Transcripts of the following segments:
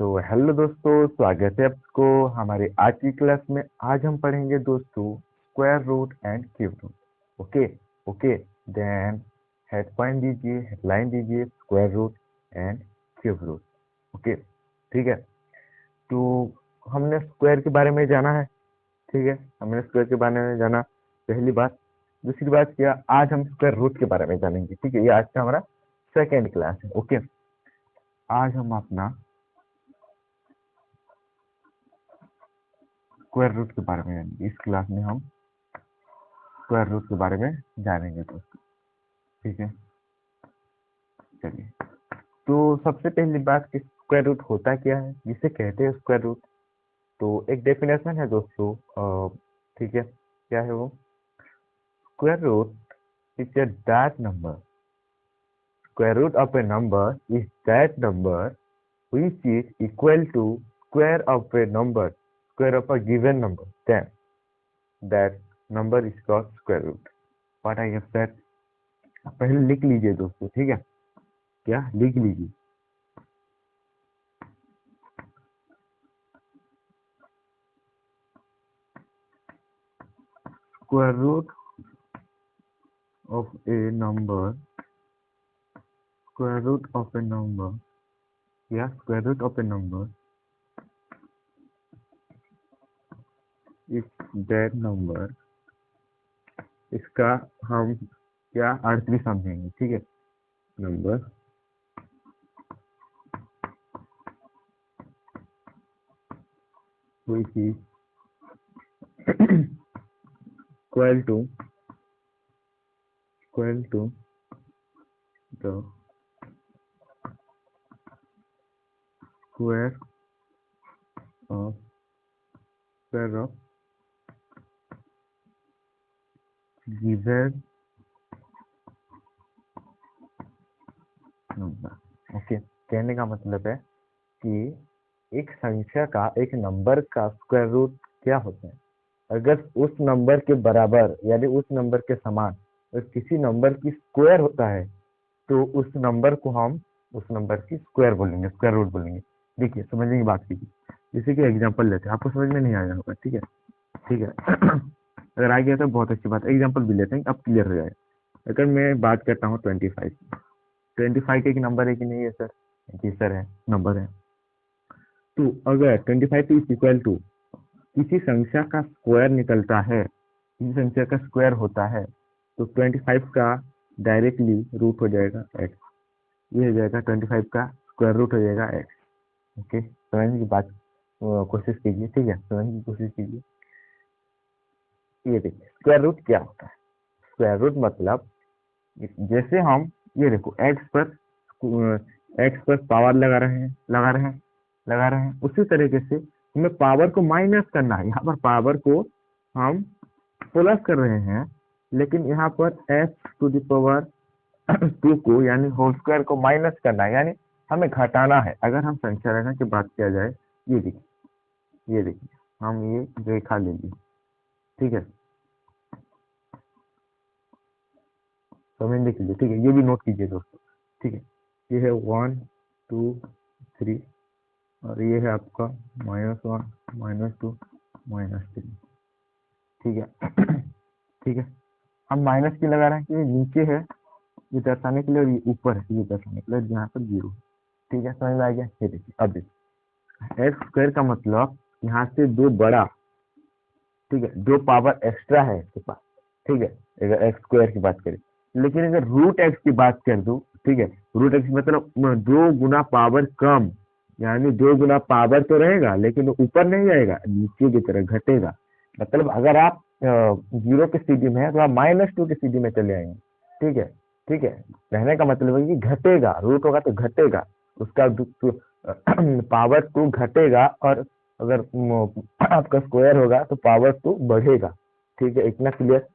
तो हेलो दोस्तों, स्वागत है आपको हमारे आज की क्लास में। आज हम पढ़ेंगे दोस्तों square root and cube root. Okay okay then head point दीजिए, हेडलाइन दीजिए, square root and cube root. Okay ठीक है। तो हमने स्क्वायर के बारे में जाना है। ठीक है, हमने स्क्वायर के बारे में जाना, पहली बात। दूसरी बात क्या, आज हम स्क्वायर रूट के बारे में जानेंगे। ठीक है, ये आज का हमारा सेकेंड क्लास है। ओके, आज हम अपना स्क्वायर रूट के बारे में जानेंगे। इस क्लास में हम स्क्वायर रूट के बारे में जानेंगे दोस्तों। ठीक है, चलिए। तो सबसे पहली बात कि स्क्वायर रूट होता क्या है, जिसे कहते हैं स्क्वायर रूट। तो एक डेफिनेशन है दोस्तों। ठीक है, क्या है वो? Square root is a that number, square root of a number is that number which is equal to square of a number, square of a given number, then that number is called square root. What I have said, पहले लिख लीजिए दोस्तों। ठीक है, क्या लिख लीजिए? Square root of a number, square root of a number, या square root of a number is that number. इसका हम क्या अर्थ भी समझेंगे। ठीक है, number which is equal to the square of given number. Okay, कहने का मतलब है कि एक संख्या का, एक नंबर का स्क्वायर रूट क्या होता है। अगर उस नंबर के बराबर यानी उस नंबर के समान अगर किसी नंबर की स्क्वायर होता है तो उस नंबर को हम उस नंबर की स्क्वायर बोलेंगे, स्क्वायर रूट बोलेंगे। देखिए, समझने की बात कीजिए। जैसे कि एग्जांपल लेते हैं, आपको समझ में नहीं आया होगा। ठीक है, ठीक है। अगर आ गया तो बहुत अच्छी बात है। एग्जांपल भी लेते हैं, अब क्लियर हो जाएगा। अगर मैं बात करता हूँ 25, 25 एक नंबर है कि नहीं है सर? जी सर है, नंबर है। तो अगर 25 इज इक्वल टू किसी संख्या का स्क्वायर निकलता है, किसी संख्या का स्क्वायर होता है, तो 25 का डायरेक्टली रूट हो जाएगा x। ये हो जाएगा 25 का स्क्वायर रूट हो जाएगा x। ओके, समझने की बात कोशिश कीजिए। ठीक है, समझने की कोशिश कीजिए। ये देखिए स्क्वायर रूट क्या होता है। स्क्वायर रूट मतलब जैसे हम ये देखो एक्स पर पावर लगा रहे हैं उसी तरीके से हमें पावर को माइनस करना है। यहाँ पर पावर को हम प्लस कर रहे हैं, लेकिन यहाँ पर एक्स टू द पावर 2 को यानी होल स्क्वायर को माइनस करना है, यानी हमें घटाना है। अगर हम संख्या रेखा की बात किया जाए, ये देखिए हम ये रेखा ले ली। ठीक है, समझने के लिए। ठीक है, ये भी नोट कीजिए दोस्तों। ठीक है, ये है 1 2 3 और ये है आपका -1 -2 -3। ठीक है। ठीक है, हम माइनस की लगा रहे हैं कि ये नीचे है ये दर्शाने के लिए, और ये ऊपर है ये दर्शाने के लिए, यहाँ पर 0। ठीक है, समझ में आ गया? ये देखिए, अब देखिए एक्स स्क्वायर का मतलब यहाँ से दो बड़ा, ठीक है, जो पावर एक्स्ट्रा है इसके पास। ठीक है, अगर एक्स स्क्वायर की बात करें, लेकिन अगर रूट एक्स की बात कर दूं, ठीक है, रूट एक्स मतलब 2 गुना पावर कम, यानी 2 गुना पावर तो रहेगा लेकिन वो ऊपर नहीं जाएगा, नीचे की तरह घटेगा। मतलब अगर आप 0 की स्थिति में है तो आप -2 की स्थिति में चले आएंगे। ठीक है, ठीक है, कहने का मतलब है कि घटेगा, रूट होगा तो घटेगा, उसका पावर 2 घटेगा, और अगर आपका स्क्वायर होगा तो पावर 2 बढ़ेगा। ठीक है, इतना क्लियर?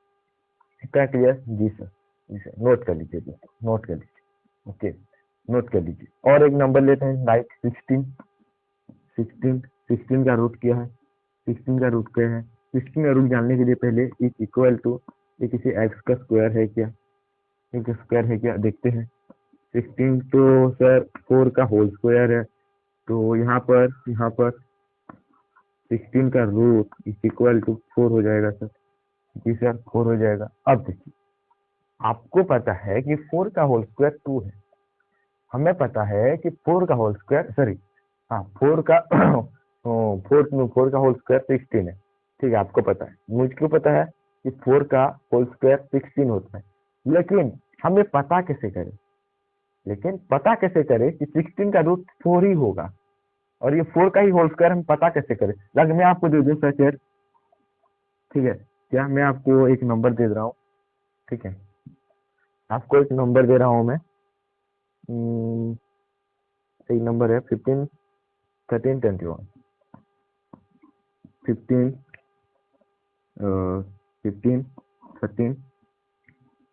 इतना क्लियर? जी सर, जी सर। नोट कर लीजिए दोस्तों, नोट कर लीजिए। ओके, नोट कर लीजिए। और एक नंबर लेते हैं, लाइक 16। 16 का रूट क्या है? 16 का रूट क्या है? 16 का रूट जानने के लिए पहले इज इक्वल टू ये किसी एक्स का स्क्वायर है क्या, स्क्वायर है क्या देखते हैं। 16 तो सर 4 का होल स्क्वायर है, तो यहाँ पर 16 का रूट इज इक्वल टू 4 हो जाएगा सर। जी सर 4 हो जाएगा। अब देखिए आपको पता है कि 4 का होल स्क्वायर 2 है, हमें पता है कि 4 का होल स्क्वायर सॉरी हाँ 4 का 4 का होल स्क्वायर 16 है। ठीक है, आपको पता है, मुझको पता है कि 4 का होल स्क्वायर 16 होता है। लेकिन हमें पता कैसे करें, कि 16 का रूट 4 ही होगा और ये 4 का ही होल स्क्वायर हम पता कैसे करें। लग मैं आपको दे दूं सर, ठीक है, क्या मैं आपको एक नंबर दे रहा हूँ, ठीक है, आपको एक नंबर दे रहा हूँ मैं, एक नंबर है 15 13 21 15 15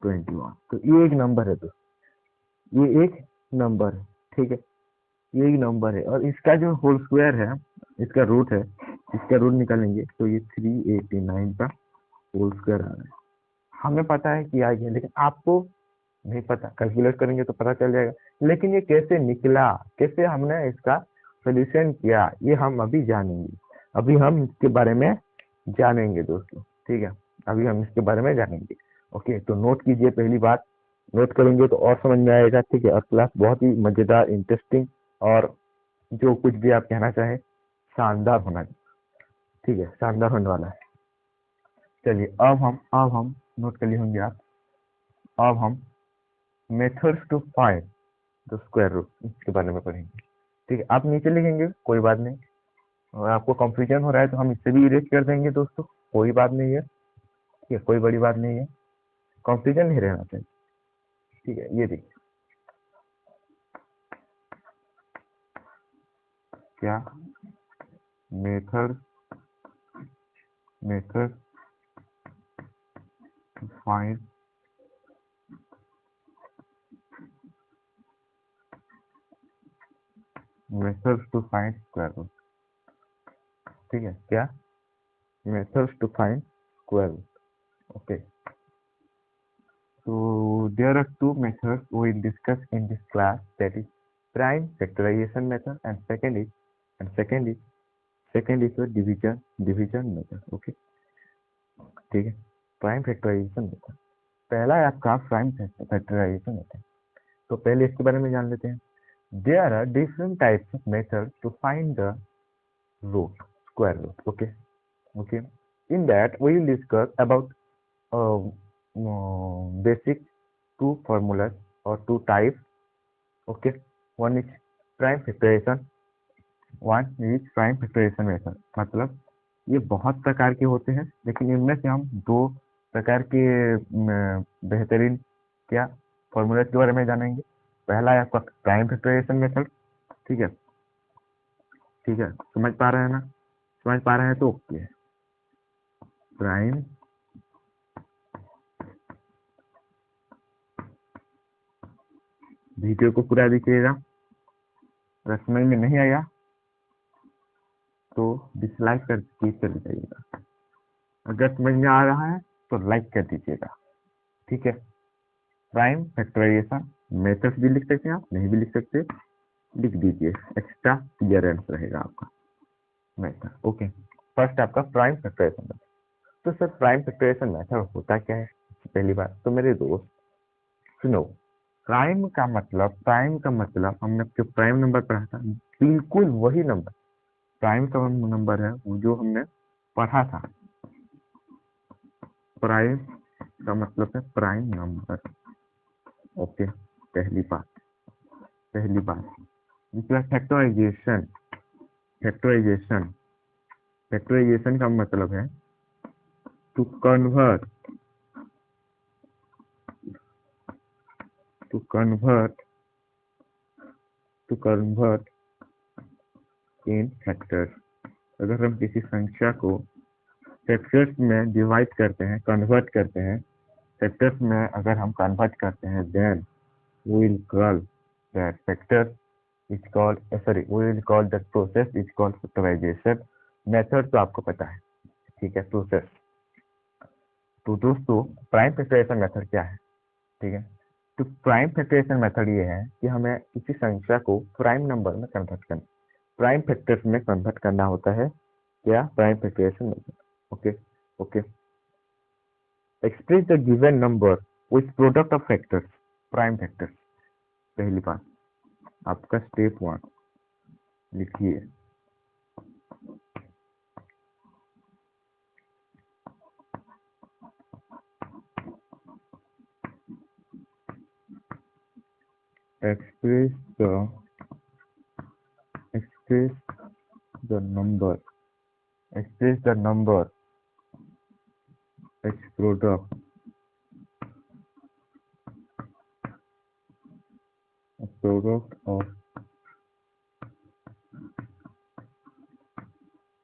13 21। तो ये एक नंबर है दोस्तों, ये एक नंबर है, ठीक है, ये एक नंबर है और इसका जो होल स्क्वायर है, इसका रूट है, इसका रूट निकालेंगे तो ये 389 का होल स्क्वायर आ रहा है। हमें पता है कि आ गया, लेकिन आपको नहीं पता, कैलकुलेट करेंगे तो पता चल जाएगा। लेकिन ये कैसे निकला, कैसे हमने इसका सोल्यूशन किया, ये हम अभी जानेंगे, अभी हम इसके बारे में जानेंगे दोस्तों, ठीक है, अभी हम इसके बारे में जानेंगे। ओके, तो नोट कीजिए, पहली बात नोट करेंगे तो और समझ में आएगा, ठीक है, और क्लास बहुत ही मजेदार, इंटरेस्टिंग और जो कुछ भी आप कहना चाहें शानदार होना चाहिए, ठीक है, शानदार होने वाला है। चलिए अब हम नोट कर लिए होंगे आप, अब हम methods to find the square root इसके बारे में पढ़ेंगे, ठीक है। आप नीचे लिखेंगे कोई बात नहीं, और आपको कंफ्यूजन हो रहा है तो हम इससे भी इरेज कर देंगे दोस्तों, कोई बात नहीं है, ठीक है, कोई बड़ी बात नहीं है, कंफ्यूजन नहीं रहना चाहिए, ठीक है। ये देखिए क्या method to find square root, ठीक है, क्या methods to find square root. Okay, so there are two methods we will discuss in this class, that is prime factorization method and second is your division method। Okay, ठीक है, prime factorization method, पहला है आपका prime factorization method. तो पहले इसके बारे में जान लेते हैं। There are different types of method to find the root, square root. Okay, in that we will discuss about basic two formulas or two types। okay, one is prime factorization, one is prime factorization method। मतलब ये बहुत प्रकार के होते हैं, लेकिन इनमें से हम दो प्रकार के बेहतरीन क्या फॉर्मूला के बारे में जानेंगे। पहला है आपका प्राइम फैक्टराइजेशन मेथड, ठीक है, समझ पा रहे हैं ना, समझ पा रहे हैं तो ओके। प्राइम वीडियो को पूरा देखिएगा, अगर समझ में नहीं आया तो डिसलाइक कर चले जाइएगा, अगर समझ में आ रहा है तो लाइक कर दीजिएगा, ठीक है। प्राइम फैक्टराइजेशन मेथड्स भी लिख सकते हैं आप, नहीं भी लिख सकते, लिख दीजिए, एक्स्ट्रा क्लियरेंस रहेगा आपका मेथड। ओके, फर्स्ट आपका प्राइम फैक्टराइजेशन मेथड। तो सर प्राइम फैक्टराइजेशन मेथड होता क्या है? पहली बात तो मेरे दोस्त सुनो, प्राइम का मतलब हमने जो प्राइम नंबर पढ़ा था, बिल्कुल वही नंबर प्राइम का नंबर है वो जो हमने पढ़ा था। प्राइम का मतलब है प्राइम नंबर। ओके, पहली बात दूसरा फैक्टराइजेशन का मतलब है टू कन्वर्ट इन फैक्टर्स। अगर हम किसी संख्या को फैक्टर्स में डिवाइड करते हैं, कन्वर्ट करते हैं, फैक्टर्स में अगर हम कन्वर्ट करते हैं, then we will call that factor is called we will call that process is called factorization method। तो आपको पता है, ठीक है, प्रोसेस। तो दोस्तों प्राइम फैक्टराइजेशन मेथड क्या है, ठीक है, तो प्राइम फैक्टराइजेशन मेथड ये है कि हमें किसी संख्या को प्राइम नंबर में कन्वर्ट करना। प्राइम फैक्टर्स में कन्वर्ट करना होता है क्या, prime factorization method. Okay okay, express the given number with product of factors, prime factors. पहली बात आपका स्टेप 1 लिखिए, express the express the number express the number as product of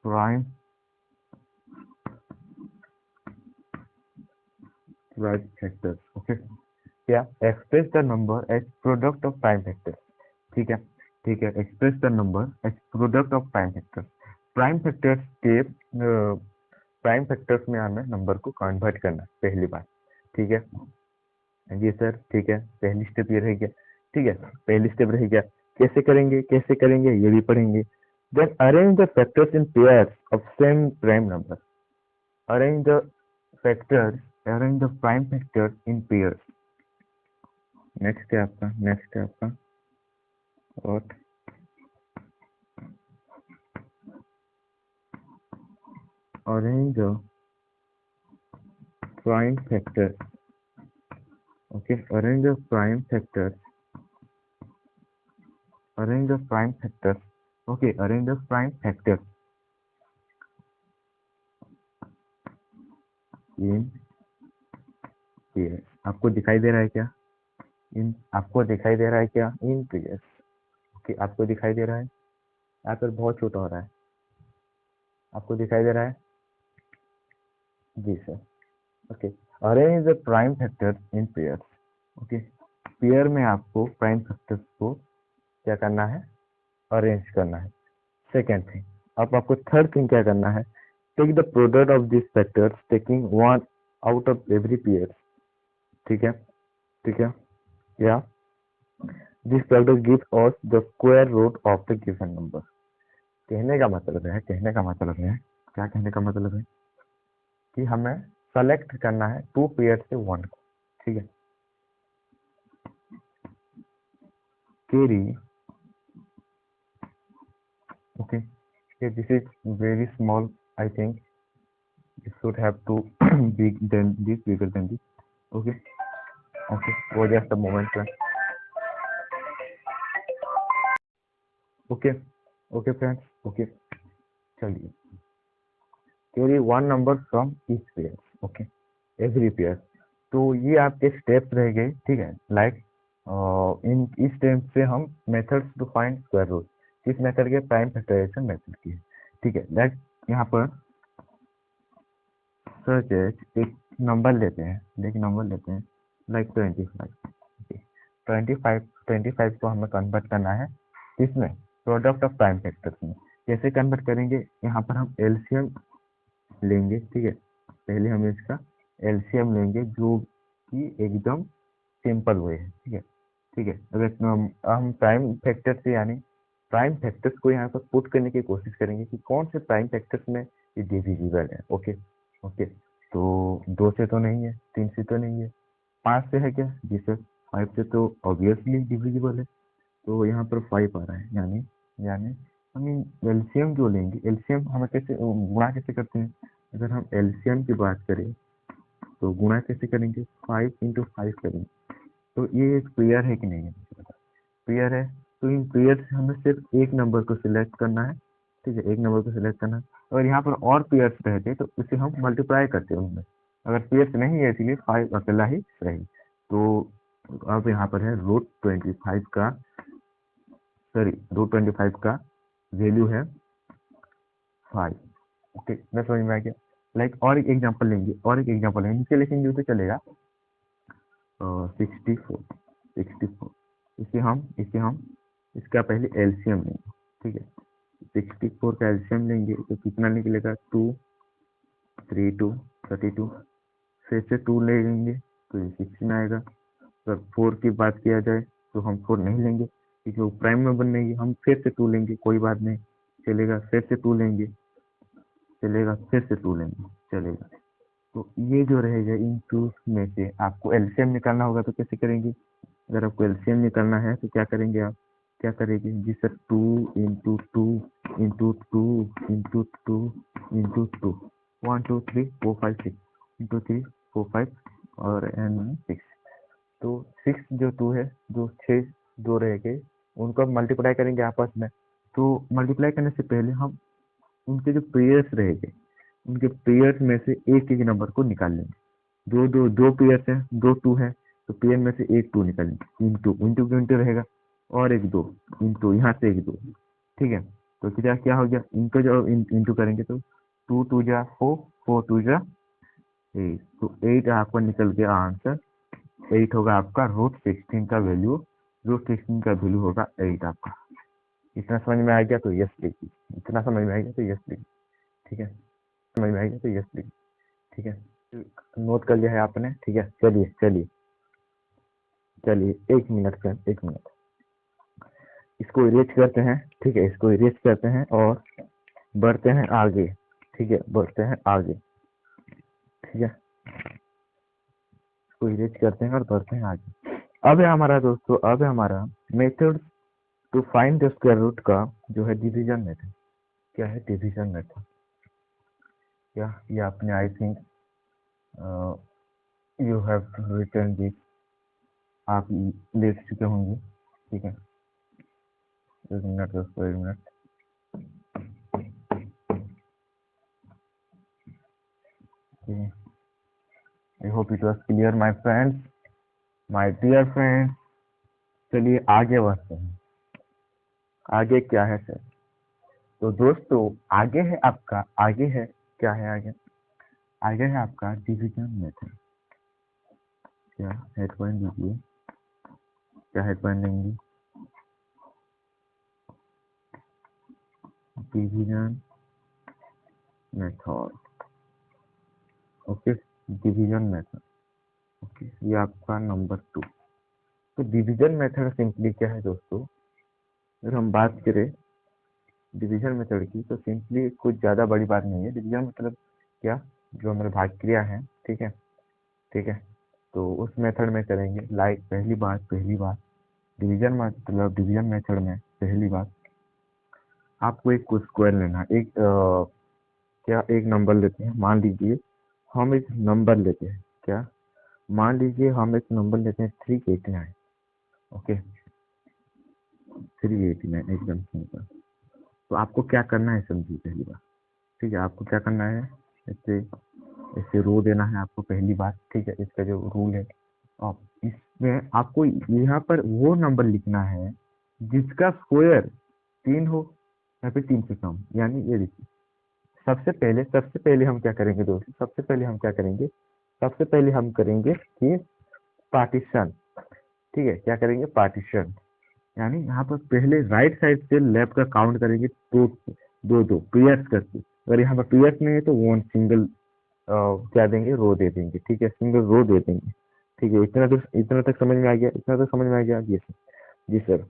prime factors। Okay, क्या, express the number as product of prime factors. ठीक है, ठीक है, express the number as product of prime factors. Prime factors के prime factors में हमें number को convert करना है, पहली बात। ठीक है जी सर, ठीक है, पहली स्टेप ये रह गया। ठीक है, पहली स्टेप रह गया, कैसे करेंगे, कैसे करेंगे ये भी पढ़ेंगे। Then arrange the factors in pairs of same prime number. Arrange the factors, arrange the prime factors in pairs. Next है आपका, नेक्स्ट है आपका और arrange the prime factor. Okay, arrange the prime factor, arrange the prime factor. Okay, arrange the prime factor in pairs. आपको दिखाई दे रहा है क्या, इन, आपको दिखाई दे रहा है क्या, इन पेयर्स। ओके, आपको दिखाई दे रहा है, यहाँ पर बहुत छोटा हो रहा है, आपको दिखाई दे रहा है जी sir. Okay, arrange the prime factor in pairs. Okay, pair में आपको प्राइम फैक्टर्स को क्या करना है, अरेंज करना है। सेकेंड थिंग, अब आपको थर्ड थिंग क्या करना है, take the product of this factors taking one out of every pair. ठीक है, ठीक है, या this product gives us the square root of the given number. कहने का मतलब है, कहने का मतलब है, क्या कहने का मतलब है कि हमें सेलेक्ट करना है टू पेयर से वन को। ठीक है, carry, okay, okay, this is very small, I think it should have to big than this, bigger than this। okay, okay, for just a moment friend। okay, okay friends, okay, चलिए, carry one number from each pair। okay, every pair। तो ये आपके steps रह गए। ठीक है, like in इस step से हम methods to find square root, किस मेथड के, प्राइम फैक्टराइजेशन मेथड की है। ठीक है, लाइक यहाँ पर सर्च एक नंबर लेते हैं, एक नंबर लेते हैं लाइक 25। 25 को हमें कन्वर्ट करना है किसमें, प्रोडक्ट ऑफ प्राइम फैक्टर्स में। कैसे कन्वर्ट करेंगे, यहाँ पर हम एलसीएम लेंगे। ठीक है, पहले हम इसका एलसीएम लेंगे जो कि एकदम सिंपल वे है। ठीक है, ठीक है, अगर हम प्राइम फैक्टर से यानी प्राइम फैक्टर्स को यहाँ पर पुट करने की कोशिश करेंगे कि कौन से प्राइम फैक्टर्स में ये डिविजिबल है। ओके ओके, तो 2 से तो नहीं है, 3 से तो नहीं है, 5 से है क्या, जी सर, 5 से तो ऑब्वियसली डिविजिबल है। तो यहाँ पर 5 आ रहा है, यानी यानी हम एलसीएम जो लेंगे, एलसीएम हमें कैसे गुणा कैसे करते हैं, अगर हम एलसीएम की बात करें तो गुणा कैसे करेंगे, 5 इंटू 5 करेंगे। तो ये एक पेयर है कि नहीं है, पेयर है, तो इन पेयर से हमें सिर्फ एक नंबर को सिलेक्ट करना है। ठीक है, एक नंबर को सिलेक्ट करना है, और यहाँ पर और पेयर्स रहते तो उसे हम मल्टीप्लाई करते हैं उनमें। अगर पेयर्स नहीं है इसलिए 5 अकेला ही सही। तो अब यहाँ पर है √25 का, सॉरी √25 का वैल्यू है 5। ओके, मैं समझ में आ गया। लाइक और एक एग्जाम्पल लेंगे, और एक एग्जाम्पल लेंगे, नीचे लिखेंगे तो चलेगा। 64 इसे हम इसका पहले एलसीएम लेंगे। ठीक है, 64 का एलसीएम लेंगे तो कितना निकलेगा, 2 3 2 32। फिर से 2 लेंगे तो ये 16 आएगा। अगर 4 की बात किया जाए तो हम 4 नहीं लेंगे, ठीक है, वो प्राइम में बनेगी, हम फिर से 2 लेंगे, कोई बात नहीं चलेगा, फिर से 2 लेंगे चलेगा, फिर से 2 लेंगे चलेगा। तो ये जो रहेगा इन 2 में से आपको एलसीएम निकालना होगा, तो कैसे करेंगे? अगर आपको एलसीएम निकालना है तो क्या करेंगे आप, क्या करेंगे जी सर, 2 × 2 × 2 × 2 1 2 3 4 5 6 1 2 3 4 5 और एन 6। तो 6 जो 2 है, जो 6 2 रह गए, उनको हम मल्टीप्लाई करेंगे आपस में। तो मल्टीप्लाई करने से पहले हम उनके जो पेयर्स रहेंगे, उनके पेयर्स में से एक एक नंबर को निकाल लेंगे। दो पेयर्स है, 2 2 है, तो पेयर में से एक 2 निकालेंगे, इंटू इंटू इंटू रहेगा, और एक 2 इंटू यहाँ से एक 2, ठीक है। तो क्या क्या हो गया, इनको जो इंटू करेंगे तो 2 2 जा 4 4 2 जा 8, तो 8 आपका निकल गया आंसर। 8 होगा आपका √16 का वैल्यू, √16 का वैल्यू होगा 8 आपका। इतना समझ में आ गया तो यस लिखिए, इतना समझ में आ गया तो यस लिखिए, ठीक है, समझ में आ गया तो यस लिखिए, ठीक है, नोट कर लिया है आपने, ठीक है। चलिए चलिए चलिए 1 मिनट सर, 1 मिनट, इसको इरेज करते हैं, ठीक है, इसको इरेज करते हैं और बढ़ते हैं आगे, ठीक है, बढ़ते हैं आगे, ठीक है, इसको इरेज करते हैं और बढ़ते हैं आगे। अब है हमारा दोस्तों, अब है हमारा method to find the square root का जो है डिवीजन मेथड। क्या है डिवीजन मेथड? क्या ये आपने I think you have written this, आप लिख चुके होंगे, ठीक है। 1 मिनट दोस्तों, 1 minute, I hope it was clear my friends, my dear friends. चलिए आगे बढ़ते हैं, आगे क्या है सर? तो दोस्तों आगे है आपका, आगे है, क्या है आगे? आगे है आपका डिवीजन मेथड। क्या हेड पॉइंट दीजिए, क्या हेड पॉइंट देंगे? Division method, okay, division method, okay, ये आपका नंबर 2। तो डिवीजन मेथड सिंपली क्या है दोस्तों, अगर हम बात करें डिवीजन मेथड की, तो सिंपली कुछ ज़्यादा बड़ी बात नहीं है। डिवीजन मतलब क्या, जो हमारे भाग क्रिया है, ठीक है, ठीक है, तो उस मेथड में करेंगे। लाइक पहली बात डिवीजन मतलब डिवीजन मेथड में पहली बात, आपको एक स्क्वायर लेना है, एक क्या एक नंबर लेते हैं, मान लीजिए हम एक नंबर लेते हैं, क्या, मान लीजिए हम एक नंबर लेते हैं 389, ओके, 389 एकदम सिंपल। तो आपको क्या करना है समझिए पहली बात, ठीक है, आपको क्या करना है, ऐसे ऐसे रो देना है आपको पहली बात, ठीक है, इसका जो रूल है, आप इसमें आपको यहाँ पर वो नंबर लिखना है जिसका स्क्वायर 3 हो या फिर 3 से कम। यानी ये देखिए, सबसे पहले हम क्या करेंगे दोस्तों, सबसे पहले हम करेंगे कि पार्टीशन, ठीक है, क्या करेंगे, पार्टीशन। यानी यहाँ पर पहले राइट साइड से लेफ्ट का काउंट करेंगे, दो दो दो पेयर्स करके। अगर यहाँ पर पेयर्स नहीं है तो वन सिंगल क्या देंगे, रो दे देंगे, ठीक है, सिंगल रो दे देंगे, ठीक है। इतना तक समझ में आ गया, इतना तक समझ में आ गया जी सर, जी सर,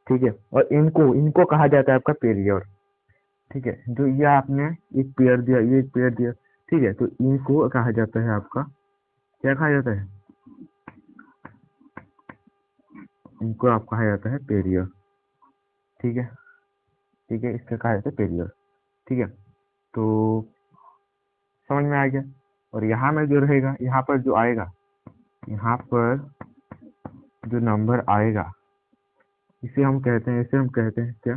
ठीक है। और इनको इनको कहा जाता है आपका पेरियड, ठीक है, जो ये आपने एक पेयर दिया, ये एक पेयर दिया, ठीक है, तो इनको कहा जाता है आपका, क्या कहा जाता है, इनको आप कहा जाता है पेरियर, ठीक है, ठीक है, इसका कहा जाता है पेरियर, ठीक है। तो समझ में आ गया। और यहाँ में जो रहेगा, यहाँ पर जो आएगा, यहाँ पर जो नंबर आएगा, इसे हम कहते हैं क्या,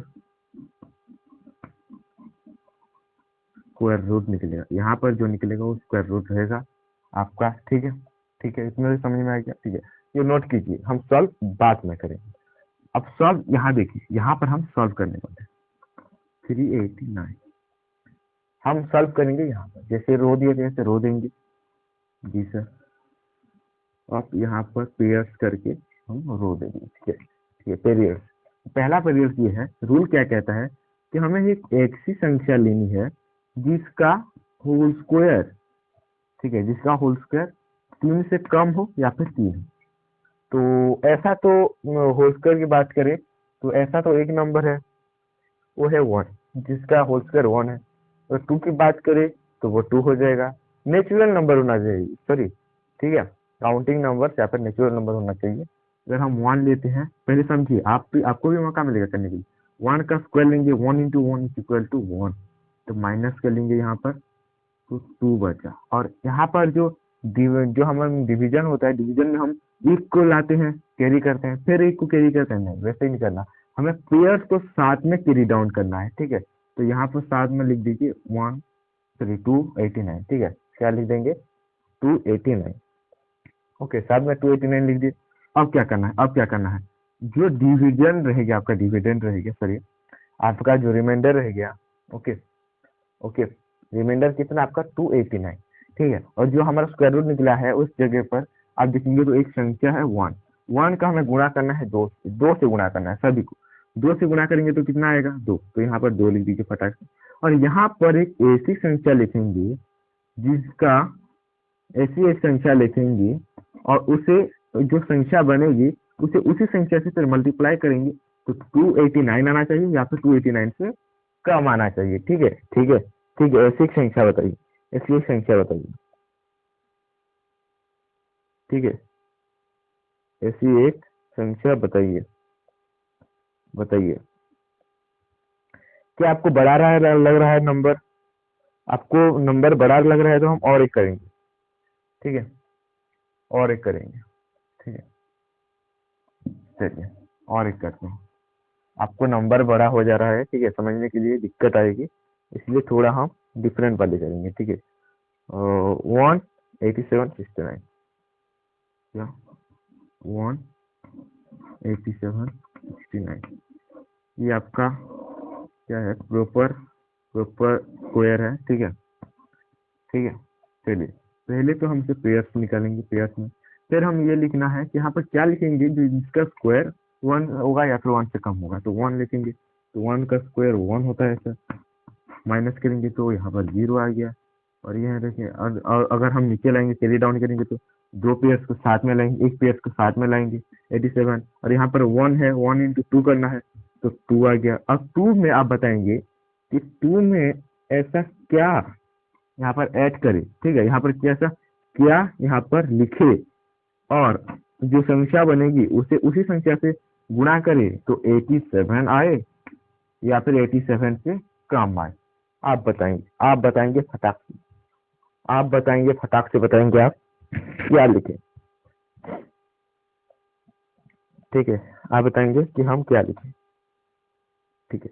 स्क्वायर रूट निकलेगा। यहाँ पर जो निकलेगा वो स्क्वायर रूट रहेगा आपका, ठीक है, ठीक है, इतना समझ में आ गया, ठीक है। ये नोट कीजिए, हम सॉल्व बाद में करेंगे। अब सॉल्व यहाँ देखिए, यहाँ पर हम सॉल्व करने वाले हैं 389, हम सॉल्व करेंगे यहाँ पर, जैसे रो दिए थे ऐसे रो देंगे, जी सर। आप यहाँ पर पेयर्स करके हम रो देंगे, ठीक है, ठीक है, पेरियड्स। पहला पेरियड ये है, रूल क्या कहता है कि हमें एक ऐसी संख्या लेनी है जिसका होल स्क्वायर, ठीक है, जिसका होल स्क्वायर 3 से कम हो या फिर 3 हो। तो ऐसा तो होल स्क्वायर की बात करें तो ऐसा तो एक नंबर है, वो है 1, जिसका होल स्क्वायर 1 है। तो 2 की बात करें तो वो 2 हो जाएगा। नेचुरल नंबर होना चाहिए, सॉरी, ठीक है, काउंटिंग नंबर या फिर नेचुरल नंबर होना चाहिए। अगर हम 1 लेते हैं, पहले समझिए, आपको भी मौका मिलेगा करने के लिए। 1 का स्क्वायर लेंगे, 1 इंटू 1 इज इक्वल टू 1, तो माइनस कर लेंगे यहाँ पर, तो 2 बचा। और यहाँ पर जो हमारा डिवीजन होता है, डिवीजन में हम एक को लाते हैं, कैरी करते हैं, फिर एक को कैरी करते हैं, नहीं वैसे ही नहीं करना, हमें पेयर्स को साथ में कैरी डाउन करना है, ठीक है। तो यहाँ पर साथ में लिख दीजिए 289, ठीक है, क्या लिख देंगे 289, ओके, साथ में 289 लिख दिए। अब क्या करना है, जो डिविजन रहेगा, आपका डिविडेंड रहेगा, सॉरी, आपका जो रिमाइंडर रह गया, ओके ओके, रिमाइंडर कितना आपका 289, ठीक है। और जो हमारा स्क्वायर रूट निकला है उस जगह पर आप देखेंगे तो एक संख्या है 1, 1 का हमें गुणा करना है 2 से, 2 से गुणा करना है, सभी को 2 से गुणा करेंगे तो कितना आएगा 2, तो यहाँ पर 2 लिख दीजिए फटाक से। और यहाँ पर एक ऐसी संख्या लिखेंगे जिसका एक संख्या लिखेंगे, और उसे जो संख्या बनेगी उसे उसी संख्या से फिर मल्टीप्लाई करेंगे, तो 289 आना चाहिए या फिर 289 से कम आना चाहिए, ठीक है, ऐसी एक संख्या बताइए, ऐसी एक संख्या बताइए, ठीक है, ऐसी एक संख्या बताइए, क्या आपको बड़ा लग रहा है नंबर, आपको नंबर बड़ा लग रहा है तो हम और एक करेंगे, ठीक है, और एक करेंगे, ठीक है, चलिए और एक करते हैं। आपको नंबर बड़ा हो जा रहा है, ठीक है, समझने के लिए दिक्कत आएगी, इसलिए थोड़ा हम डिफरेंट वाले करेंगे, ठीक है। 18769, क्या 18769, ये आपका क्या है, प्रॉपर स्क्वायर है, ठीक है, चलिए पहले तो हमसे पेयर्स निकालेंगे, पेयर्स में फिर हम ये लिखना है कि यहाँ पर क्या लिखेंगे, जिसका स्क्वायर 1 होगा या फिर 1 से कम होगा, तो 1 लिखेंगे, तो 1 का स्क्वायर 1 होता है सर, माइनस करेंगे तो यहाँ पर 0 आ गया। और ये देखिए, और अगर हम नीचे लाएंगे, कैरी डाउन करेंगे तो 2 पेयर्स को साथ में लाएंगे, एक पेयर्स को साथ में लाएंगे 87, और यहाँ पर 1 है, 1 इंटू 2 करना है, तो 2 आ गया। अब 2 में आप बताएंगे कि 2 में ऐसा क्या यहाँ पर ऐड करे, ठीक है, यहाँ पर कैसा क्या यहाँ पर लिखे, और जो संख्या बनेगी उसे उसी संख्या से गुणा करे, तो 87 आए या फिर 87 से कम आए। आप बताएंगे फटाक से, बताएंगे आप क्या लिखे, ठीक है, आप बताएंगे कि हम क्या लिखें, ठीक है।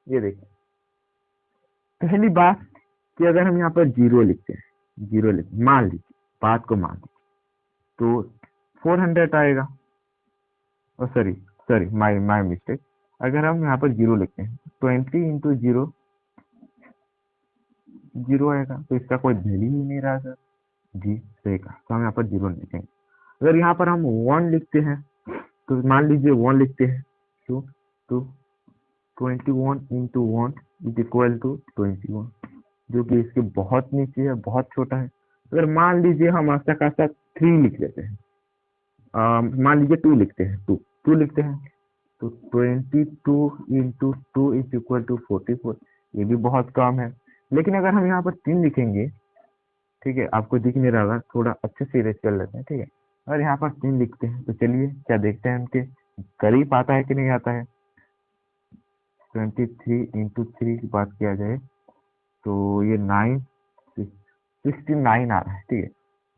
ये देखिए, पहली बात कि अगर हम यहाँ पर 0 लिखते हैं, मान लीजिए, बात को मान लीजिए, तो 400 आएगा, सॉरी माई मिस्टेक, अगर हम यहाँ पर 0 लिखते हैं 20 इंटू 0 आएगा, तो इसका कोई वैल्यू ही नहीं रहा सर, जी सही कहा, तो हम यहाँ पर 0 लिखेंगे। अगर यहाँ पर हम 1 लिखते हैं, तो मान लीजिए 1 लिखते हैं, तो 21 इंटू 1 इज इक्वल टू 21, जो कि इसके बहुत नीचे है, बहुत छोटा है। अगर मान लीजिए हम अच्छा खासा 3 लिख लेते हैं, मान लीजिए 2 लिखते हैं, 2 लिखते हैं, तो 22 इंटू 2 इज इक्वल टू 44, ये भी बहुत कम है। लेकिन अगर हम यहाँ पर 3 लिखेंगे, ठीक है, आपको दिख नहीं रहा होगा, थोड़ा अच्छे से इरेज कर लेते हैं, ठीक है। अगर यहाँ पर 3 लिखते हैं तो चलिए क्या देखते हैं उनके करीब आता है कि नहीं आता है। 23 इंटू 3 की बात किया जाए तो ये 69 आ रहा है,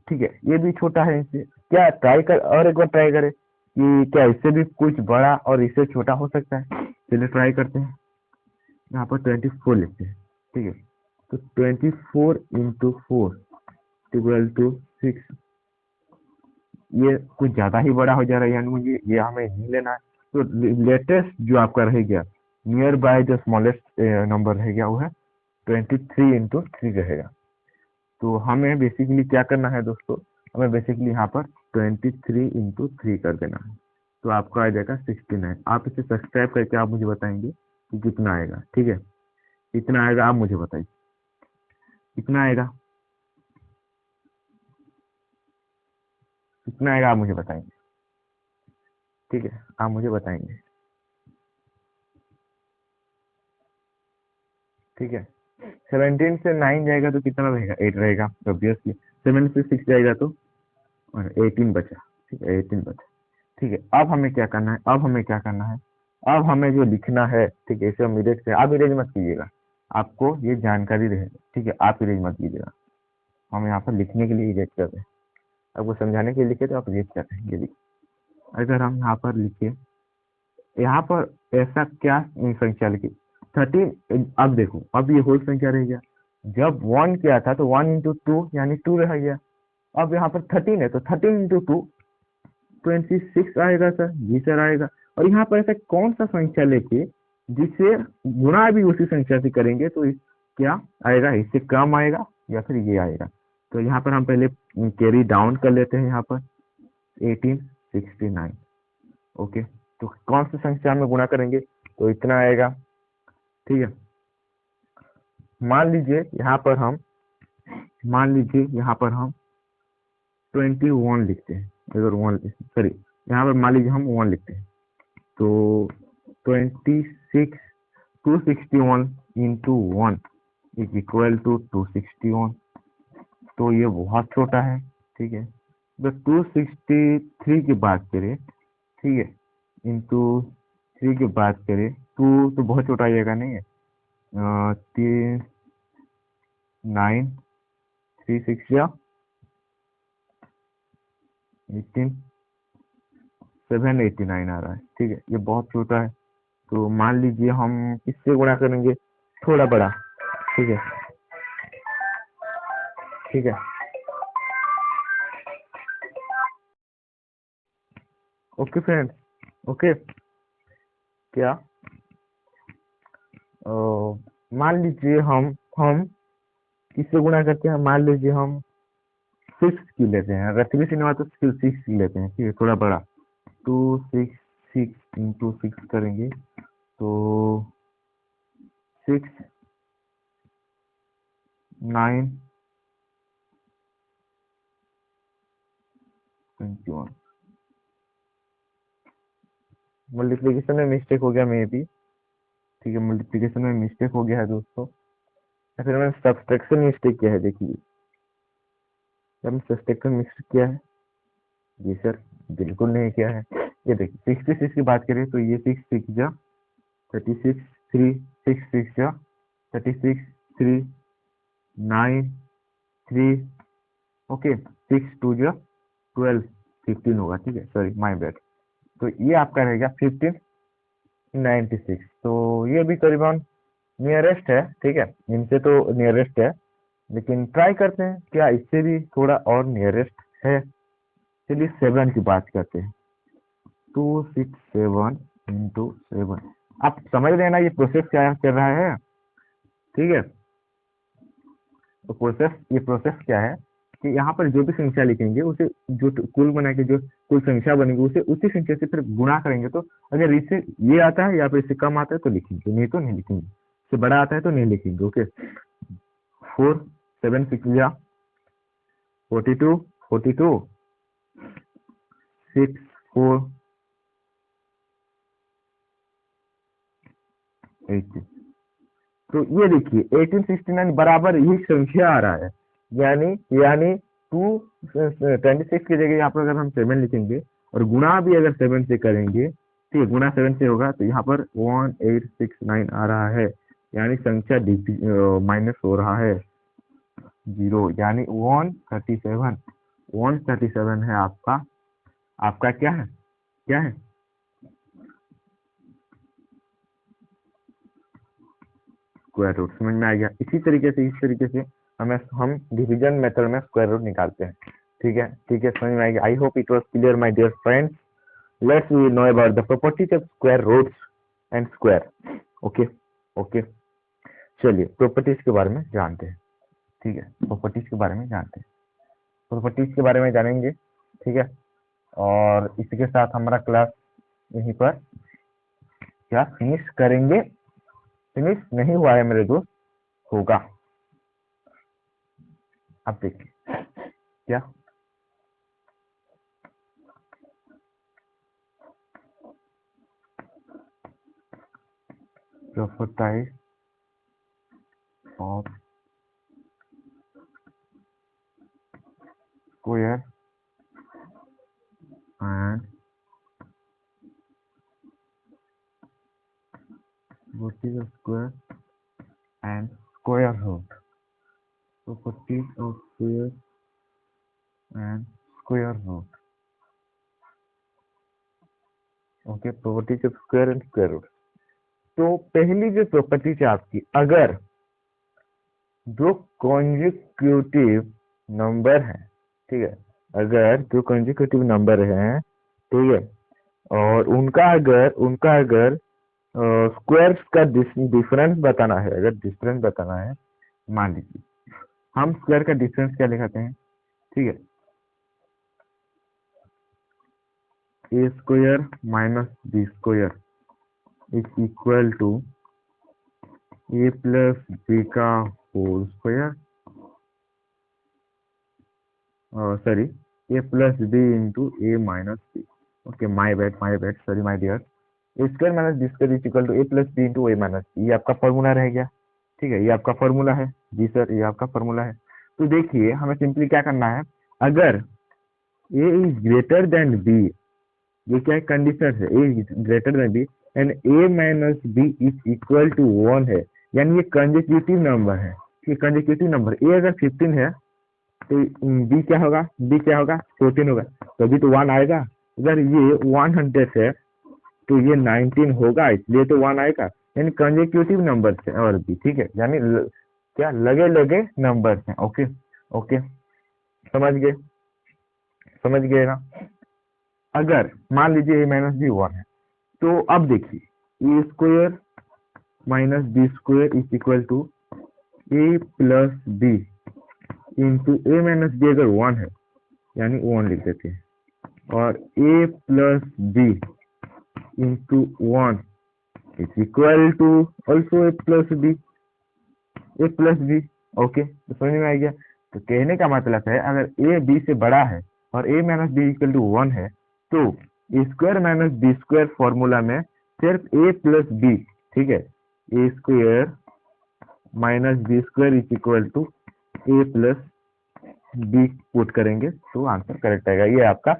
ठीक है, ये भी छोटा है इससे, क्या ट्राई कर, और एक बार ट्राई करें कि क्या इससे भी कुछ बड़ा और इससे छोटा हो सकता है। चलिए ट्राई करते हैं, यहाँ पर 24 लिखते हैं, ठीक है, तो 24 इंटू 4 इक्वल टू 6, ये कुछ ज्यादा ही बड़ा हो जा रहा है, यानी मुझे ये हमें नहीं लेना है। तो लेटेस्ट जो आपका रह गया, नियर बाय जो स्मॉलेस्ट नंबर रह गया वो है 23 इंटू 3 रहेगा। तो हमें बेसिकली क्या करना है दोस्तों, हमें बेसिकली यहाँ पर 23 इंटू 3 कर देना है, तो आपका आ जाएगा 69। आप इसे सब्सक्राइब करके आप मुझे बताएंगे कि कितना आएगा, ठीक है, कितना आएगा आप मुझे बताइए, कितना आएगा, आप मुझे बताएंगे, ठीक है, आप मुझे बताएंगे। ठीक है। 17 से 9 जाएगा तो कितना रहेगा, 8 रहेगा ऑब्वियसली। 7 से 6 जाएगा तो 18 बचा। ठीक है, 18 बचा। ठीक है, अब हमें क्या करना है, अब हमें जो लिखना है, ठीक है, इसे हम इरेज करें। आप इरेज मत कीजिएगा, आपको ये जानकारी रहे, ठीक है, आप इरेज मत कीजिएगा। हम यहाँ पर लिखने के लिए इरेज कर रहे हैं, आपको समझाने के लिए लिखे तो आप इरेज कर रहे हैं। ये देखिए, अगर हम यहाँ पर लिखे, यहाँ पर ऐसा क्या संख्या लिखी, 13। अब देखो, अब ये होल संख्या रह गया। जब 1 किया था तो 1 इंटू 2 यानी 2 रह गया। अब यहाँ पर 13 है तो 13 इंटू 2 26 आएगा सर। जी सर आएगा। और यहाँ पर ऐसा कौन सा संख्या लेके जिसे गुणा भी उसी संख्या से करेंगे तो क्या आएगा, इससे कम आएगा या फिर ये आएगा। तो यहाँ पर हम पहले कैरी डाउन कर लेते हैं, यहाँ पर 1869। ओके, तो कौन सी संख्या में गुणा करेंगे तो इतना आएगा। ठीक है, मान लीजिए यहाँ पर हम 21 लिखते हैं। अगर 1 सॉरी, यहाँ पर मान लीजिए हम 1 लिखते हैं तो 26 261 इंटू 1 इज इक्वल टू 261। तो ये बहुत छोटा है। ठीक है, तो 263 की बात करें, ठीक है, इंटू 3 की बात करें, 2 तो बहुत छोटा आएगा, नहीं है। 9 3 6 या 18 789 आ रहा है। ठीक है, ये बहुत छोटा है। तो मान लीजिए हम किससे गुणा करेंगे, थोड़ा बड़ा। ठीक है, ठीक है, ओके फ्रेंड्स, ओके। क्या मान लीजिए हम किससे गुणा करते हैं, मान लीजिए हम 6 की लेते हैं। अगर 3 से नहीं हुआ तो 6 की लेते हैं। ठीक है, थोड़ा बड़ा। 266 इंटू 6 करेंगे तो 6 9 21। मल्टीप्लीकेशन में मिस्टेक हो गया मे भी। ठीक है, मल्टीप्लीकेशन में मिस्टेक हो गया है दोस्तों, या फिर मैंने सब्सट्रैक्शन में मिस्टेक किया है। देखिए, हमने सब्सट्रैक्शन मिस्टेक किया है। जी सर, बिल्कुल नहीं किया है। ये देखिए, 66 की बात करें तो ये 6 6 जा 36 3 6 6 जा 36 3 9 3। ओके, 6 2 जा 12 15 होगा। ठीक है, सॉरी माय बैड। तो ये आपका रहेगा 1596। तो ये भी करीबन नियरेस्ट है। ठीक है, इनसे तो नियरेस्ट है, लेकिन ट्राई करते हैं क्या इससे भी थोड़ा और नियरेस्ट है। चलिए 7 की बात करते हैं। 267 इंटू 7। आप समझ रहे हैं ना ये प्रोसेस क्या कर रहा है। ठीक है, तो ये प्रोसेस क्या है कि यहाँ पर जो भी संख्या लिखेंगे उसे जो कुल बना के जो कुल संख्या बनेगी उसे उसी संख्या से फिर गुणा करेंगे। तो अगर इससे ये आता है या फिर इससे कम आता है तो लिखेंगे, नहीं तो नहीं लिखेंगे। इससे बड़ा आता है तो नहीं लिखेंगे। ओके, 4 7 6 या 42 42 6 4 80। तो ये देखिए 1869 बराबर यही संख्या आ रहा है। यानी यानी 26 की जगह यहाँ पर अगर हम 7 लिखेंगे और गुणा भी अगर 7 से करेंगे, ठीक है, गुणा 7 से होगा तो यहाँ पर 1869 आ रहा है। यानी संख्या माइनस हो रहा है 0, यानी 137 है आपका। आपका क्या है, क्या है, स्क्वायर रूट। समझ में आ गया। इस तरीके से हम डिवीजन मेथड में स्क्वायर रूट निकालते हैं। ठीक है, ठीक है, समझ में आ गया। I hope it was clear my dear friends. Let's we know about the properties of square roots and square. Okay, okay, चलिए प्रॉपर्टीज के बारे में जानते हैं। ठीक है, प्रॉपर्टीज के बारे में जानते हैं, प्रॉपर्टीज के बारे में जानेंगे। ठीक है, और इसी के साथ हमारा क्लास यहीं पर क्या फिनिश करेंगे। फिनिश नहीं हुआ है मेरे दोस्त, होगा। अब देखिए क्या properties of square and properties of square and square root. Properties of square and square root. Okay, properties of square and square root. तो पहली जो प्रॉपर्टीज है आपकी, अगर दो कॉन्जिक्यूटिव नंबर है, ठीक है, अगर दो कॉन्जिक्यूटिव नंबर हैं, ठीक है, और उनका अगर स्क्वायर्स का डिफरेंस बताना है, अगर डिफरेंस बताना है, मान लीजिए हम स्क्वायर का डिफरेंस क्या लिखाते हैं, ठीक है, a square minus b square is equal to a plus b का whole square, sorry, a plus b into a minus b. Okay, my bad, sorry my dear. A square minus b square is equal to a plus b into a minus b, ये आपका formula रह गया, ठीक है, ये आपका formula है। जी सर, ये आपका फॉर्मूला है। तो देखिए हमें सिंपली क्या करना है, अगर a is greater than b, ये क्या कंडीशन है, a is greater than b and a minus b is equal to 1 है, यानी ये कंसेक्यूटिव नंबर है, ये कंसेक्यूटिव नंबर। ए अगर 15 है तो बी क्या होगा, 14 होगा, तभी तो 1 आएगा। अगर ये 100 है तो ये 19 होगा, इसलिए तो 1 आएगा, यानी कंसेक्यूटिव नंबर है और भी, ठीक है, यानी क्या लगे लगे नंबर हैं। ओके ओके, समझ गए ना। अगर मान लीजिए ए माइनस बी 1 है, तो अब देखिए a square minus b square is equal to a plus b into a minus b, अगर 1 है यानी 1 लिख देते हैं, और a plus b into 1 is equal to also a plus b, okay, तो समझ में आ गया। तो कहने का मतलब है, अगर ए बी से बड़ा है और a minus b equal to 1 है, तो a square minus b square formula में सिर्फ ए प्लस बी, ठीक है, a square minus b square is equal to a plus b put करेंगे तो आंसर करेक्ट आएगा। ये आपका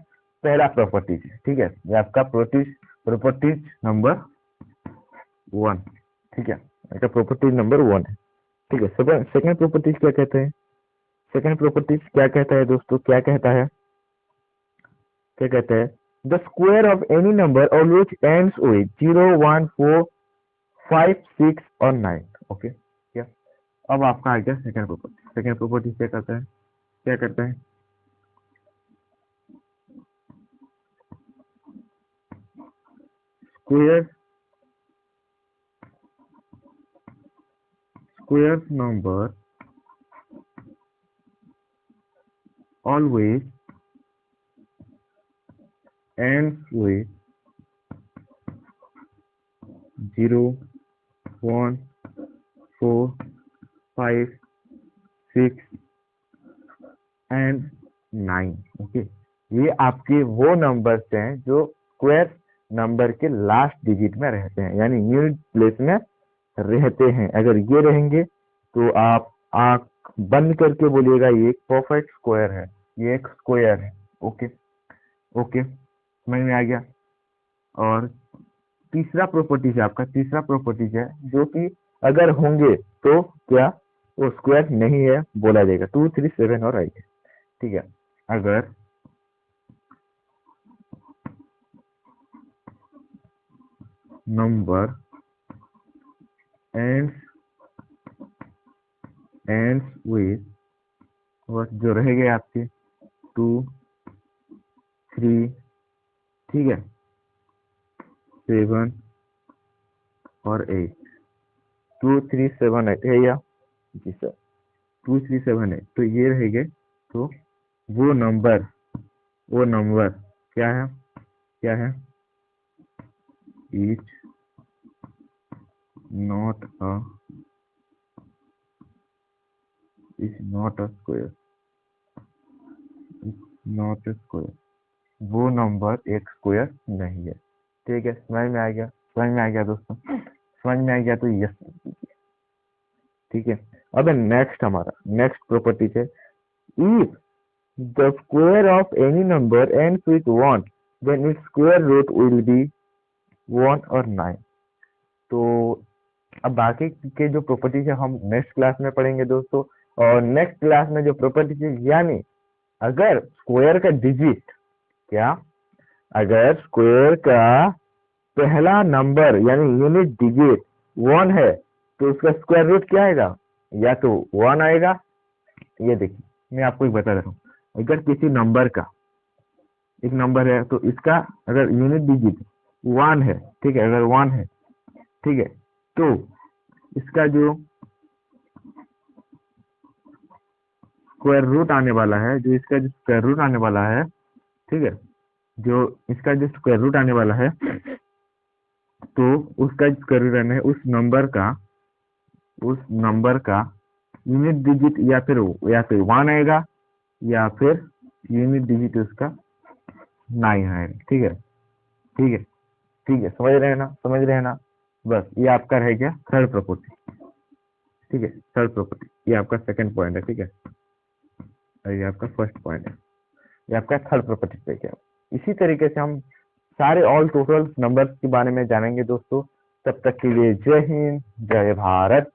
पहला प्रॉपर्टीज है, ठीक है, ये आपका प्रॉपर्टीज नंबर 1, ठीक है, आपका प्रॉपर्टीज नंबर 1 है, ठीक है। सेकंड प्रॉपर्टीज क्या कहते हैं, सेकंड प्रॉपर्टीज क्या कहता है दोस्तों, क्या कहता है, the square of any number always ends with 0, 1, 4, 5, 6 और 9। ओके, क्या अब आपका आ गया सेकंड प्रॉपर्टी। सेकंड प्रॉपर्टी क्या करता है, square number always ends with 0, 1, 4, 5, 6 and 9। Okay, ये आपके वो नंबर्स हैं जो स्क्वायर नंबर के लास्ट डिजिट में रहते हैं, यानी यूनिट प्लेस में रहते हैं। अगर ये रहेंगे तो आप आंख बंद करके बोलिएगा ये एक परफेक्ट स्क्वायर है, ये एक स्क्वायर है। ओके ओके, समझ में आ गया। और तीसरा प्रॉपर्टीज है आपका, तीसरा प्रॉपर्टीज है जो कि अगर होंगे तो क्या वो स्क्वायर नहीं है बोला जाएगा। 2, 3, 7 और 8, ठीक है। अगर नंबर ends with, और जो रह गए आपके 2, 3, ठीक है, 7 और 8, 2, 3, 7, 8 है या जी सर, 2, 3, 7, 8, तो ये रह गए। तो वो नंबर क्या है, इज नॉट अ स्क्वायर, वो नंबर एक स्क्वायर नहीं है, ठीक है। समझ में आ गया दोस्तों, समझ में आ गया तो यस, ठीक है। अब नेक्स्ट हमारा नेक्स्ट प्रॉपर्टी है, if the square of any number ends with 1 then its square root will be 1 और 9। तो अब बाकी के जो प्रॉपर्टीज है हम नेक्स्ट क्लास में पढ़ेंगे दोस्तों। और नेक्स्ट क्लास में जो प्रॉपर्टीज है, यानी अगर स्क्वायर का डिजिट, क्या, अगर स्क्वायर का पहला नंबर यानी यूनिट डिजिट 1 है तो उसका स्क्वायर रूट क्या आएगा, या तो 1 आएगा। ये देखिए मैं आपको एक बता देता हूँ, अगर किसी नंबर का एक नंबर है तो इसका अगर यूनिट डिजिट 1 है, ठीक है, अगर 1 है, ठीक है, तो इसका जो स्क्वायर रूट आने वाला है, जो इसका जो स्क्वायर रूट आने वाला है, ठीक है, जो इसका जो स्क्वायर रूट आने वाला है, तो उसका स्क्वायर रूट आने है उस नंबर का यूनिट डिजिट या फिर 1 आएगा, या फिर यूनिट डिजिट उसका 9 आएगा। ठीक है, ठीक है, ठीक है, समझ रहे हैं ना, समझ रहे हैं ना। बस ये आपका रह गया थर्ड प्रॉपर्टी। ठीक है, थर्ड प्रॉपर्टी, ये आपका सेकंड पॉइंट है। ठीक है, और ये आपका फर्स्ट पॉइंट है, ये आपका थर्ड प्रॉपर्टी पे क्या। इसी तरीके से हम सारे ऑल टोटल नंबर्स के बारे में जानेंगे दोस्तों। तब तक के लिए जय हिंद, जय भारत।